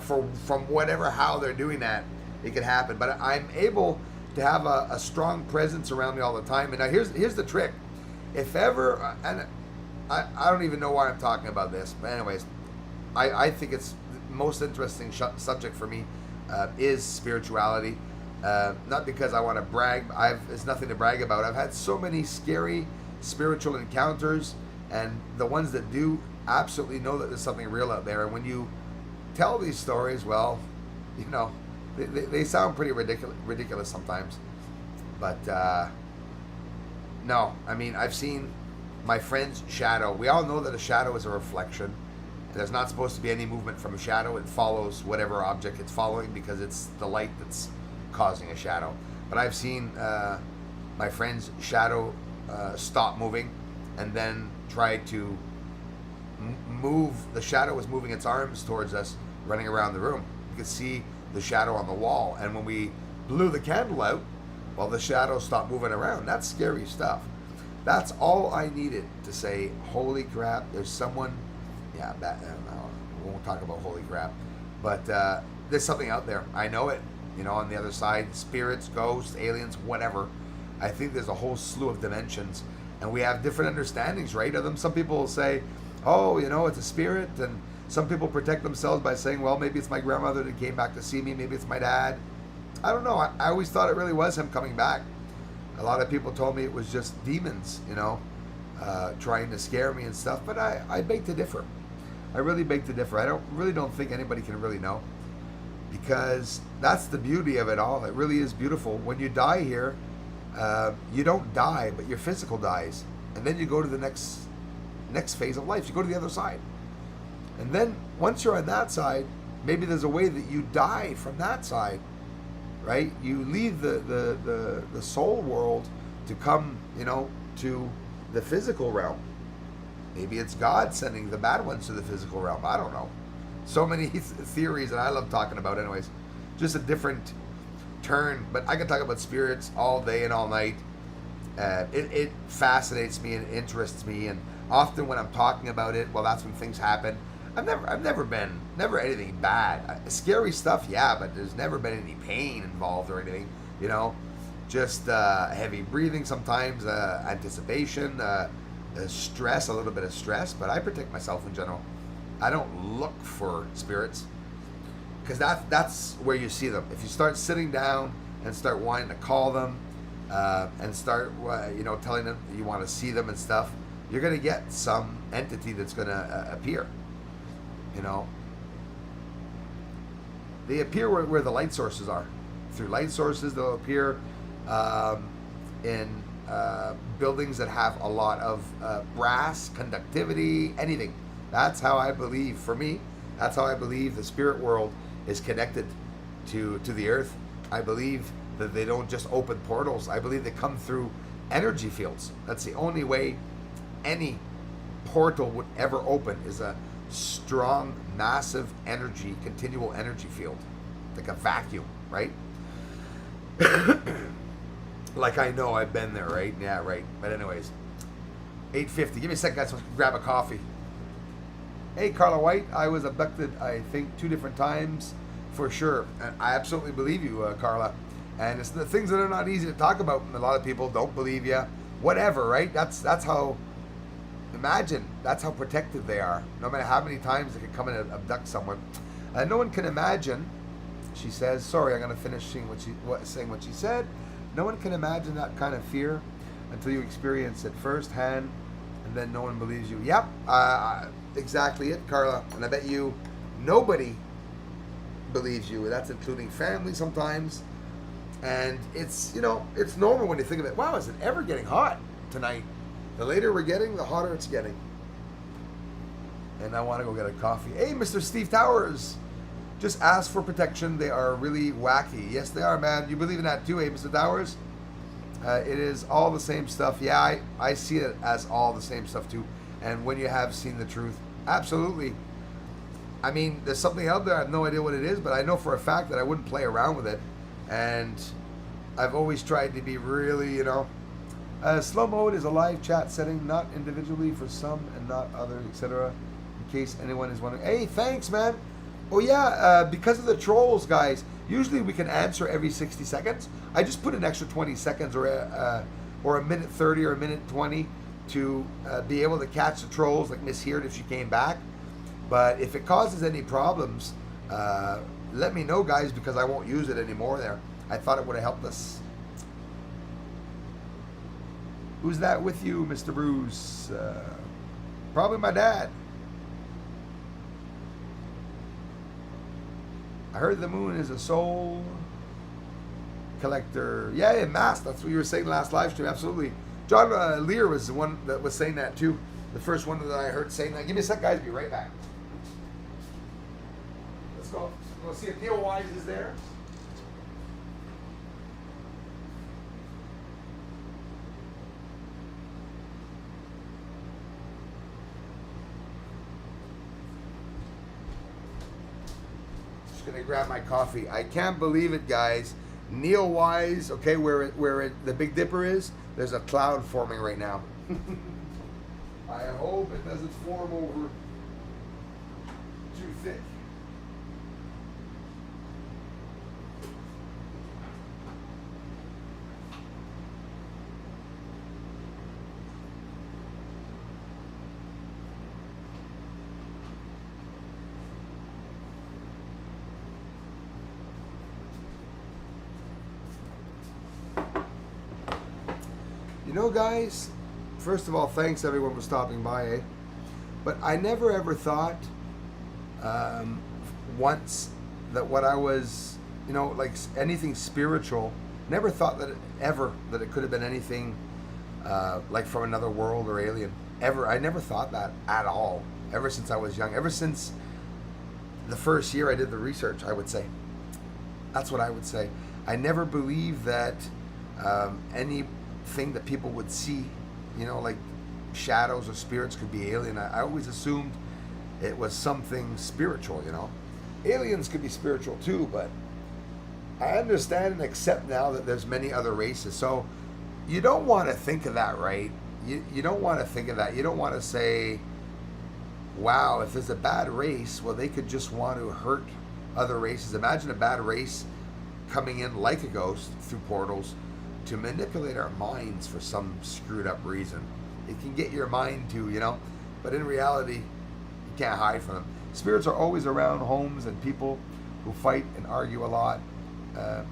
Speaker 1: From whatever, how they're doing that, it could happen. But I'm able to have a strong presence around me all the time. And now here's the trick. If ever, and I don't even know why I'm talking about this, but anyways, I think it's the most interesting subject for me is spirituality. Not because I want to brag. It's nothing to brag about. I've had so many scary spiritual encounters, and the ones that do absolutely know that there's something real out there. And when you tell these stories, well, you know, they sound pretty ridiculous sometimes. But no, I mean, I've seen my friend's shadow. We all know that a shadow is a reflection. There's not supposed to be any movement from a shadow. It follows whatever object it's following because it's the light that's causing a shadow. But I've seen my friend's shadow stop moving and then try to move. The shadow was moving its arms towards us, running around the room. You could see the shadow on the wall. And when we blew the candle out, well, the shadow stopped moving around. That's scary stuff. That's all I needed to say, holy crap, there's someone. Yeah, we won't talk about holy crap. But there's something out there. I know it. You know, on the other side, spirits, ghosts, aliens, whatever. I think there's a whole slew of dimensions. And we have different understandings, right, of them. Some people will say, oh, you know, it's a spirit. And some people protect themselves by saying, well, maybe it's my grandmother that came back to see me. Maybe it's my dad. I don't know. I always thought it really was him coming back. A lot of people told me it was just demons, you know, trying to scare me and stuff. But I beg to differ. I really beg to differ. I really don't think anybody can really know. Because that's the beauty of it all. It really is beautiful. When you die here, you don't die, but your physical dies. And then you go to the next phase of life. You go to the other side. And then once you're on that side, maybe there's a way that you die from that side, right? You leave the soul world to come, you know, to the physical realm. Maybe it's God sending the bad ones to the physical realm. I don't know. So many theories that I love talking about anyways. Just a different turn. But I can talk about spirits all day and all night. It fascinates me and interests me. And often when I'm talking about it, well, that's when things happen. I've never anything bad. Scary stuff, yeah, but there's never been any pain involved or anything. You know, just heavy breathing sometimes, anticipation, stress, a little bit of stress. But I protect myself in general. I don't look for spirits because that's where you see them. If you start sitting down and start wanting to call them and start you know, telling them you want to see them and stuff, you're going to get some entity that's going to appear. You know, they appear where the light sources are. Through light sources, they'll appear in buildings that have a lot of brass, conductivity, anything. That's how I believe, for me, that's how I believe the spirit world is connected to the earth. I believe that they don't just open portals. I believe they come through energy fields. That's the only way any portal would ever open, is a strong, massive energy, continual energy field. Like a vacuum, right? Like I know I've been there, right? Yeah, right. But anyways, 8:50. Give me a second, guys, so I can grab a coffee. Hey, Carla White, I was abducted, I think, 2 different times for sure. And I absolutely believe you, Carla. And it's the things that are not easy to talk about. A lot of people don't believe you. Whatever, right? That's how, imagine, that's how protected they are. No matter how many times they can come and abduct someone. No one can imagine, she says, sorry, I'm going to finish saying what she said. No one can imagine that kind of fear until you experience it firsthand, and then no one believes you. Yep, exactly it, Carla. And I bet you nobody believes you. That's including family sometimes. And it's, you know, it's normal when you think of it. Wow, is it ever getting hot tonight? The later we're getting, the hotter it's getting. And I want to go get a coffee. Hey, Mr. Steve Towers. Just ask for protection. They are really wacky. Yes, they are, man. You believe in that too, eh, Mr. Towers? It is all the same stuff. Yeah, I see it as all the same stuff too. And when you have seen the truth, absolutely. I mean, there's something out there. I have no idea what it is, but I know for a fact that I wouldn't play around with it. And I've always tried to be really, you know. Slow mode is a live chat setting, not individually for some and not others, etc. In case anyone is wondering. Hey, thanks, man. Oh yeah, because of the trolls, guys. Usually we can answer every 60 seconds. I just put an extra 20 seconds or a minute 30 or a minute 20 to be able to catch the trolls like Miss Heard if she came back. But if it causes any problems, let me know, guys, because I won't use it anymore there. I thought it would have helped us. Who's that with you, Mr. Bruce? Probably my dad. I heard the moon is a soul collector. Yeah, mass. That's what you were saying last live stream. Absolutely. John Lear was the one that was saying that too. The first one that I heard saying that. Give me a sec, guys. Be right back. Let's go. We'll see if neowise is there. Gonna grab my coffee. I can't believe it, guys. Neowise, okay, where the Big Dipper is, there's a cloud forming right now. I hope it doesn't form over too thick. You know, guys, first of all, thanks everyone for stopping by, eh? But I never ever thought once that what I was, you know, like anything spiritual, never thought that it could have been anything like from another world or alien. Ever. I never thought that at all. Ever since I was young. Ever since the first year I did the research, I would say. That's what I would say. I never believed that anything that people would see, you know, like shadows or spirits could be alien. I always assumed it was something spiritual, you know. Aliens could be spiritual too, but I understand and accept now that there's many other races. So you don't want to think of that, right? You don't want to think of that. You don't want to say, wow, if there's a bad race, well, they could just want to hurt other races. Imagine a bad race coming in like a ghost through portals to manipulate our minds for some screwed up reason. It can get your mind to, you know, but in reality, you can't hide from them. Spirits are always around homes and people who fight and argue a lot.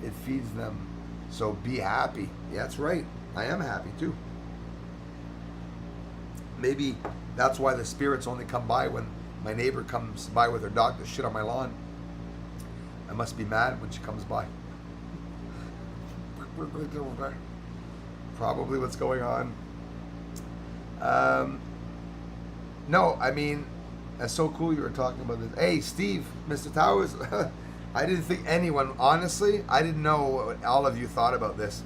Speaker 1: It feeds them. So be happy. Yeah, that's right. I am happy too. Maybe that's why the spirits only come by when my neighbor comes by with her dog to shit on my lawn. I must be mad when she comes by. Probably what's going on. No, I mean, that's so cool you were talking about this. Hey, Steve, Mr. Towers, I didn't think anyone, honestly, I didn't know what all of you thought about this.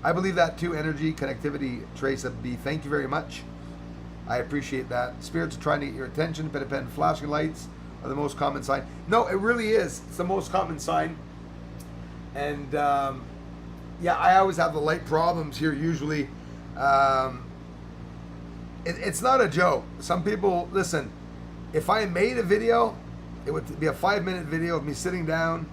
Speaker 1: I believe that too. Energy, connectivity, Trace of B. Thank you very much. I appreciate that. Spirits are trying to get your attention. Pen, flashing lights are the most common sign. No, it really is. It's the most common sign. And yeah, I always have the light problems here usually. It's not a joke. Some people, listen, if I made a video, it would be a 5-minute video of me sitting down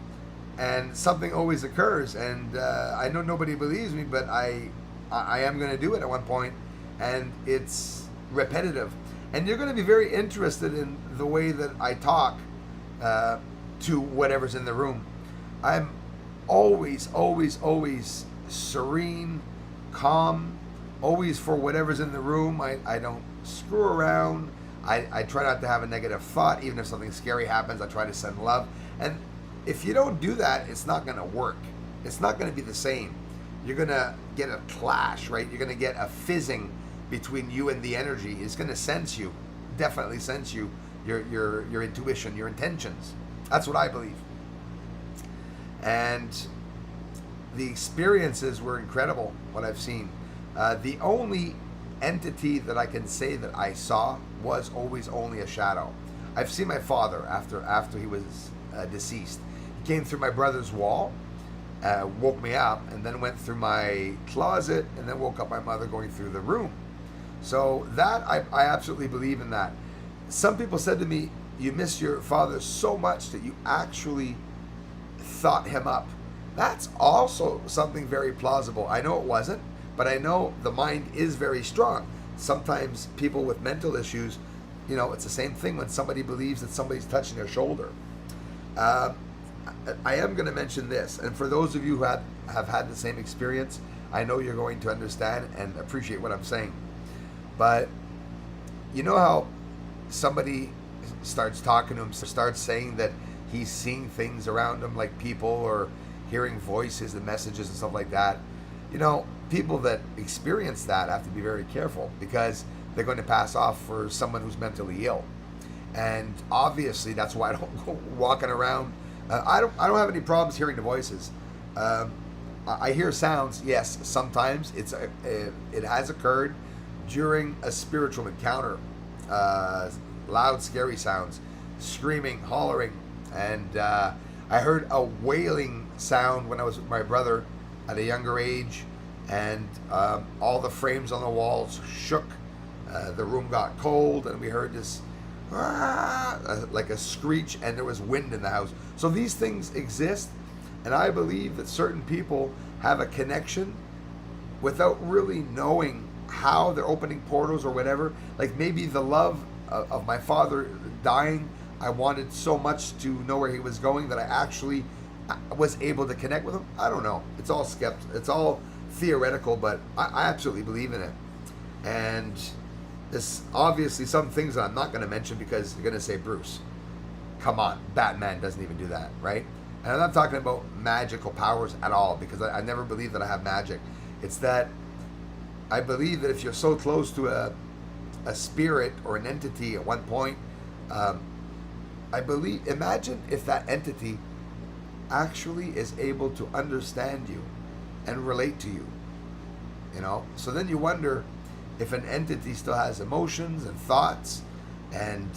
Speaker 1: and something always occurs. And I know nobody believes me, but I am going to do it at one point. And it's repetitive. And you're going to be very interested in the way that I talk to whatever's in the room. I'm always serene, calm, always for whatever's in the room. I don't screw around. I try not to have a negative thought. Even if something scary happens, I try to send love. And if you don't do that, it's not going to work. It's not going to be the same. You're going to get a clash, right? You're going to get a fizzing between you and the energy. It's going to sense you, definitely sense you, your intuition, your intentions. That's what I believe. And the experiences were incredible, what I've seen. The only entity that I can say that I saw was always only a shadow. I've seen my father after he was deceased. He came through my brother's wall, woke me up, and then went through my closet, and then woke up my mother going through the room. So that, I absolutely believe in that. Some people said to me, you miss your father so much that you actually thought him up. That's also something very plausible. I know it wasn't, but I know the mind is very strong. sometimes people with mental issues, it's the same thing when somebody believes that somebody's touching their shoulder. I am going to mention this, and for those of you who have had the same experience, I know you're going to understand and appreciate what I'm saying. But you know how somebody starts talking to him, starts saying that he's seeing things around him, like people, or hearing voices and messages and stuff like that. People that experience that have to be very careful, because they're going to pass off for someone who's mentally ill. And obviously that's why I don't go walking around. I don't have any problems hearing the voices. I hear sounds, yes, sometimes it has occurred during a spiritual encounter. Loud, scary sounds, screaming, hollering, and I heard a wailing sound when I was with my brother at a younger age, and all the frames on the walls shook. The room got cold, and we heard this like a screech, and there was wind in the house. So these things exist, and I believe that certain people have a connection without really knowing how they're opening portals or whatever. Like maybe the love of my father dying, I wanted so much to know where he was going that I actually was able to connect with him. I don't know. It's all theoretical, but I absolutely believe in it. And there's obviously some things that I'm not going to mention because you're going to say, Bruce, come on, Batman doesn't even do that, right? And I'm not talking about magical powers at all, because I never believe that I have magic. It's that I believe that if you're so close to a spirit or an entity at one point, imagine if that entity actually is able to understand you and relate to you, So then you wonder if an entity still has emotions and thoughts and,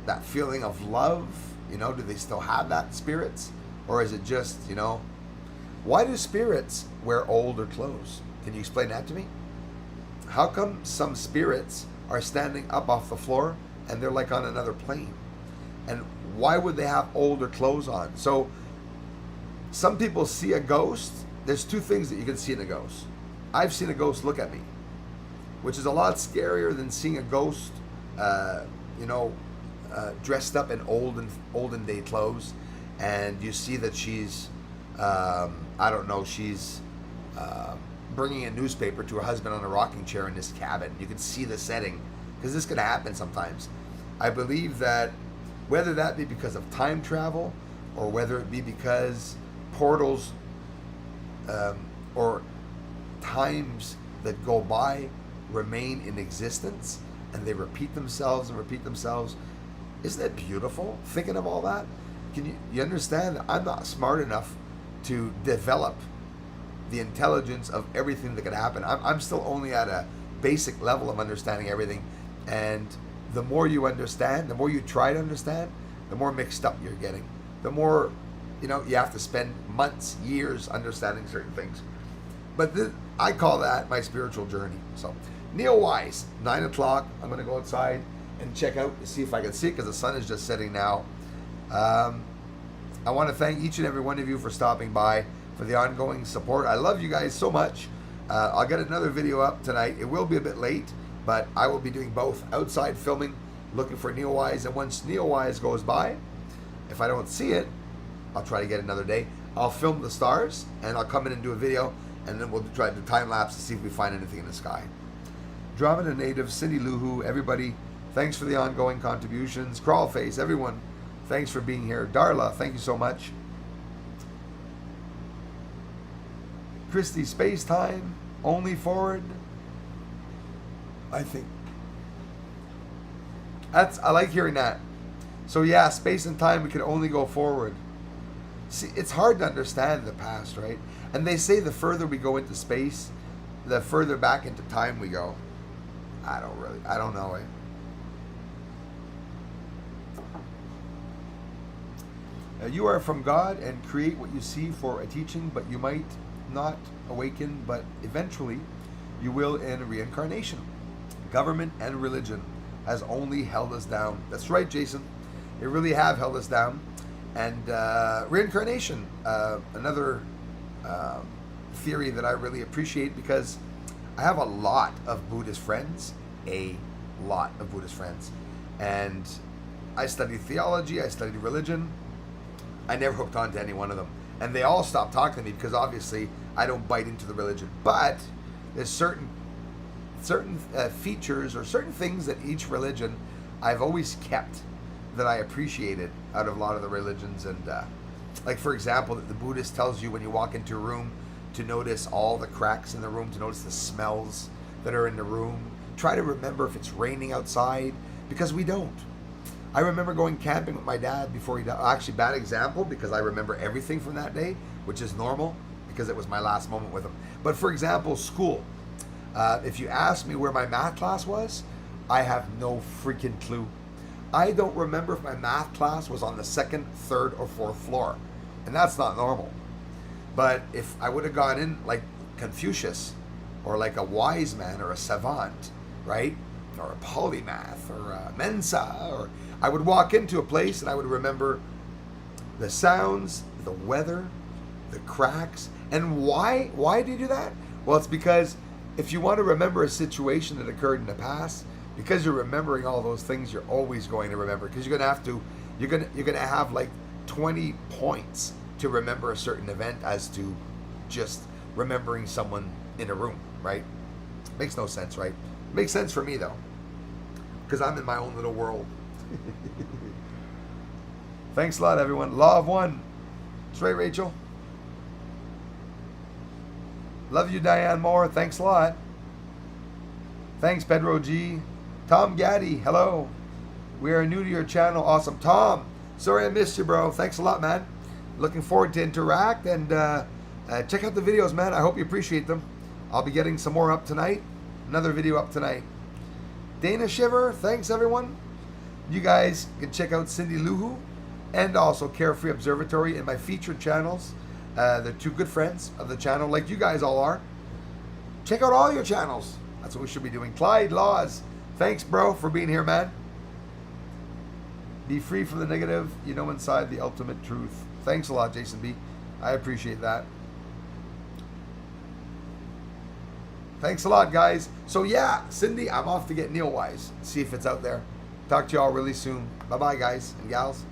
Speaker 1: that feeling of love, do they still have that, spirits? Or is it just, why do spirits wear older clothes? Can you explain that to me? How come some spirits are standing up off the floor and they're like on another plane? And why would they have older clothes on? So some people see a ghost. There's two things that you can see in a ghost. I've seen a ghost look at me, which is a lot scarier than seeing a ghost, dressed up in olden day clothes, and you see that she's, she's bringing a newspaper to her husband on a rocking chair in this cabin. You can see the setting, because this can happen sometimes. I believe that whether that be because of time travel, or whether it be because portals or times that go by remain in existence and they repeat themselves and repeat themselves. Isn't it beautiful thinking of all that? Can you understand that I'm not smart enough to develop the intelligence of everything that could happen? I'm still only at a basic level of understanding everything, and the more you understand, the more you try to understand, the more mixed up you're getting. The more you have to spend months, years understanding certain things. But I call that my spiritual journey. So, neowise, 9 o'clock. I'm going to go outside and check out to see if I can see it, because the sun is just setting now. I want to thank each and every one of you for stopping by, for the ongoing support. I love you guys so much. I'll get another video up tonight. It will be a bit late, but I will be doing both. Outside filming, looking for neowise, and once neowise goes by, if I don't see it, I'll try to get another day. I'll film the stars, and I'll come in and do a video, and then we'll try to do time lapse to see if we find anything in the sky. Dramana native, Cindy Luhu, everybody, thanks for the ongoing contributions. Crawlface, everyone, thanks for being here. Darla, thank you so much. Christy, space time, only forward. I think I like hearing that. So yeah, space and time, we can only go forward. See, it's hard to understand the past, right? And they say the further we go into space, the further back into time we go. I don't know it. You are from God and create what you see for a teaching, but you might not awaken, but eventually you will in reincarnation. Government and religion has only held us down. That's right, Jason. They really have held us down. And reincarnation, another theory that I really appreciate, because I have a lot of Buddhist friends, a lot of Buddhist friends, and I studied theology, I studied religion. I never hooked on to any one of them, and they all stopped talking to me because obviously I don't bite into the religion. But there's certain features or certain things that each religion I've always kept that I appreciated out of a lot of the religions. And like, for example, the Buddhist tells you when you walk into a room to notice all the cracks in the room, to notice the smells that are in the room. Try to remember if it's raining outside, because we don't. I remember going camping with my dad before he died. Actually, bad example, because I remember everything from that day, which is normal because it was my last moment with him. But for example, school. If you ask me where my math class was, I have no freaking clue. I don't remember if my math class was on the second, third, or fourth floor. And that's not normal. But if I would have gone in like Confucius, or like a wise man, or a savant, right? Or a polymath, or a Mensa, or I would walk into a place and I would remember the sounds, the weather, the cracks. And why do you do that? Well, it's because if you want to remember a situation that occurred in the past, because you're remembering all those things, you're always going to remember, because you're gonna have like 20 points to remember a certain event as to just remembering someone in a room, right? Makes no sense, right? Makes sense for me though, because I'm in my own little world. Thanks a lot, everyone. Law of one. That's right, Rachel. Love you, Diane Moore. Thanks a lot. Thanks, Pedro G. Tom Gaddy, hello. We are new to your channel. Awesome. Tom, sorry I missed you, bro. Thanks a lot, man. Looking forward to interact, and check out the videos, man. I hope you appreciate them. I'll be getting some more up tonight. Another video up tonight. Dana Shiver, thanks, everyone. You guys can check out Cindy Luhu and also Carefree Observatory in my featured channels. They're two good friends of the channel, like you guys all are. Check out all your channels. That's what we should be doing. Clyde Laws, thanks, bro, for being here, man. Be free from the negative. You know inside the ultimate truth. Thanks a lot, Jason B. I appreciate that. Thanks a lot, guys. So yeah, Cindy, I'm off to get neowise. See if it's out there. Talk to you all really soon. Bye-bye, guys and gals.